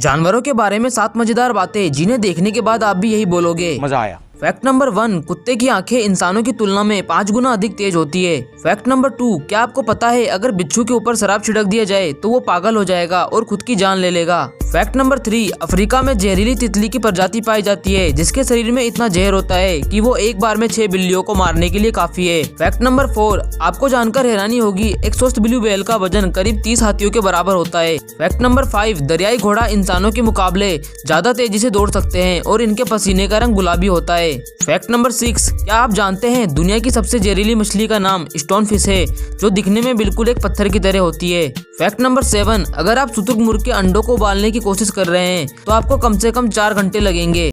जानवरों के बारे में 7 मजेदार बातें जिन्हें देखने के बाद आप भी यही बोलोगे। मजा आया। फैक्ट नंबर 1, कुत्ते की आंखें इंसानों की तुलना में 5 गुना अधिक तेज होती है। फैक्ट नंबर 2, क्या आपको पता है अगर बिच्छू के ऊपर शराब छिड़क दिया जाए तो वो पागल हो जाएगा और खुद की जान ले लेगा। फैक्ट नंबर 3, अफ्रीका में जहरीली तितली की प्रजाति पाई जाती है जिसके शरीर में इतना जहर होता है कि वो एक बार में 6 बिल्लियों को मारने के लिए काफी है। फैक्ट नंबर 4, आपको जानकर हैरानी होगी एक स्वस्थ ब्लू व्हेल का वजन करीब 30 हाथियों के बराबर होता है। फैक्ट नंबर 5, दरियाई घोड़ा इंसानों के मुकाबले ज्यादा तेजी से दौड़ सकते हैं और इनके पसीने का रंग गुलाबी होता है। फैक्ट नंबर 6, क्या आप जानते हैं दुनिया की सबसे जहरीली मछली का नाम स्टोन फिश है जो दिखने में बिल्कुल एक पत्थर की तरह होती है। फैक्ट नंबर 7, अगर आप शुतुरमुर्ग के अंडों को उबालने की कोशिश कर रहे हैं तो आपको कम से कम 4 घंटे लगेंगे।